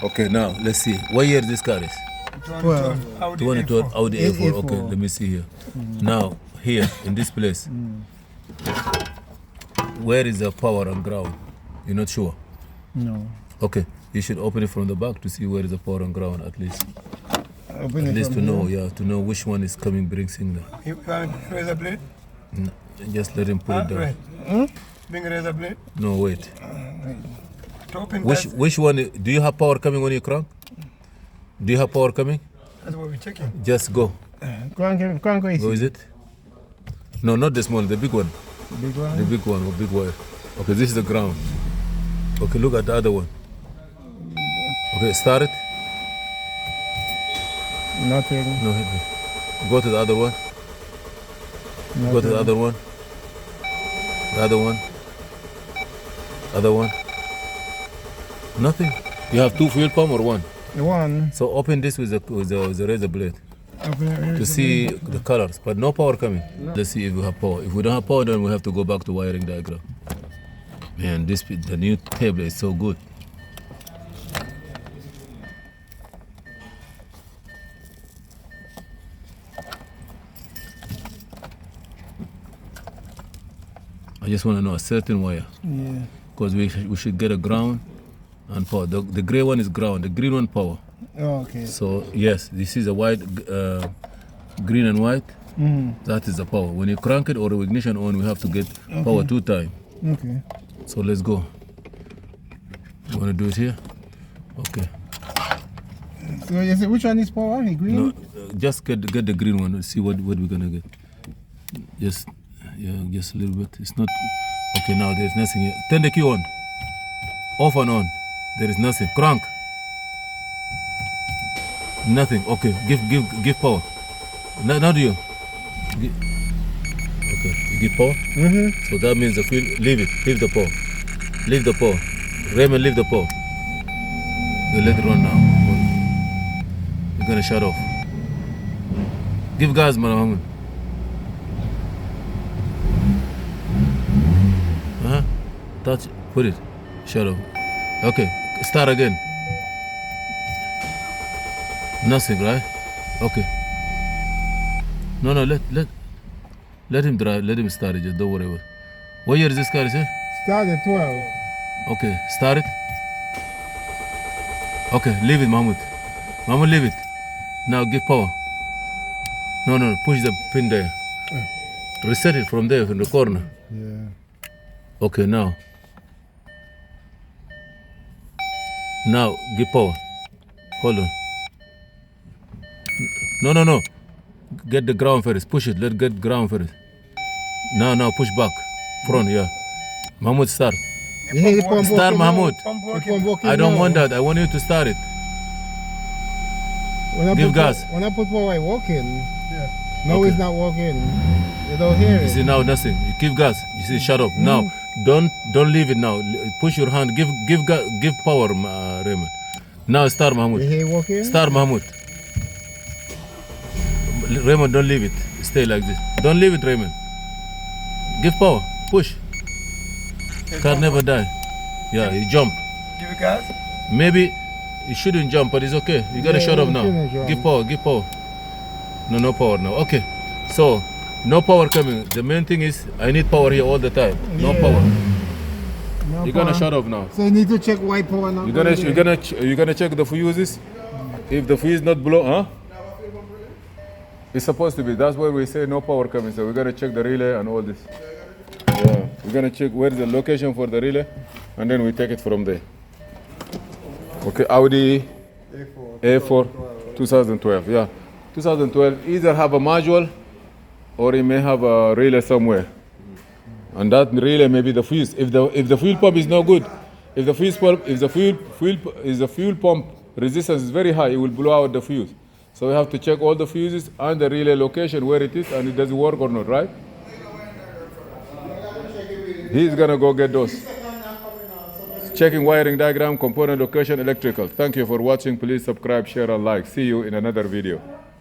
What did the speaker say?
Okay, now let's see. What year this car is? 2012 Audi 2012 A4. Audi A4. A4. Okay, let me see here. Now, here in this place, where is the power and ground? You're not sure? No. Okay, you should open it from the back to see where is the power and ground at least. Open At it least to from know, here. yeah, to know which one is coming, bring signal. You want razor blade? No, just let him put it down. Right. Bring razor blade. No, wait. To open Which one? Do you have power coming on your crank? Do you have power coming? that's what we're checking. Just go. Crank is Go, is it? No, not the small, the big one. big one. The big one, or big wire. Okay, this is the ground. Okay, look at the other one. Okay, start it. Nothing. No, hit me. Go to the other one. Nothing. Go to the other one. The other one. Other one. Nothing. You have two fuel pump or one? One. So open this with the razor blade Open it. to see the colors, but no power coming. Let's see if we have power. If we don't have power, then we have to go back to wiring diagram. Man, the new table is so good. I just want to know a certain wire, Yeah. because we should get a ground and power. The gray one is ground, the green one power. Oh, okay. So yes, this is a white, green and white. That is the power. When you crank it or the ignition on, we have to get power 2 times. Okay. So let's go. You want to do it here? Okay. So you say which one is power? The green? No, just get the green one and see what we're gonna get. Just a little bit. It's not okay now. There's nothing here. Turn the key on. Off and on. There is nothing. Crank. Nothing. Okay. Give power. Now do you? Okay. You give power. So that means the fuel. Leave it. Leave the power. Leave the power. Raymond, leave the power. You let it run now. You're gonna shut off. Give gas, Mohammed. Touch. Put it. Shut off. Okay. Start again. Nothing, right? Okay. No, let him drive. Let him start it. Just don't worry about it. What year is this car, sir? Start at 12. Okay, start it. Okay, leave it, Mahmoud. Mahmoud, leave it. Now give power. No, push the pin there. Reset it from there, from the corner. Yeah. Okay, now. Now, give power. Hold on. No. Get the ground first. Push it. Let's get ground first. Now, push back. Front, yeah. Mahmoud, start. Yeah, the pump Start, working Mahmoud. now. The pump working I don't now. want that. I want you to start it. When I Give put gas. When I put power, it's working. Yeah. No, Okay. it's not working. You don't hear You it. see now nothing. You give gas. You see, shut up. Now, don't leave it now. Push your hand. Give power, Raymond. Now start, Mahmoud. You hear it working? Start, Mahmoud. Raymond, don't leave it. Stay like this. Don't leave it, Raymond. Give power. Push. Car never die. Yeah, you jump. Give it gas. Maybe you shouldn't jump, but it's okay. You gotta Yeah, shut up you now. shouldn't jump. Give power. No power now. Okay. So, no power coming. The main thing is I need power here all the time. No Yeah. power. No You're gonna power. shut off now. So you need to check why power not You're going there. gonna check the fuses. If the fuse not blow, huh? It's supposed to be. That's why we say no power coming. So we're gonna check the relay and all this. Yeah, we're gonna check where's the location for the relay, and then we take it from there. Okay, Audi A4 2012. Yeah, 2012. Either have a module, or it may have a relay somewhere, and that relay may be the fuse. If the fuel pump is no good, if the fuel pump resistance is very high, it will blow out the fuse. So we have to check all the fuses and the relay location where it is and it doesn't work or not, right? He's gonna go get those. Checking wiring diagram, component location, electrical. Thank you for watching. Please subscribe, share, and like. See you in another video.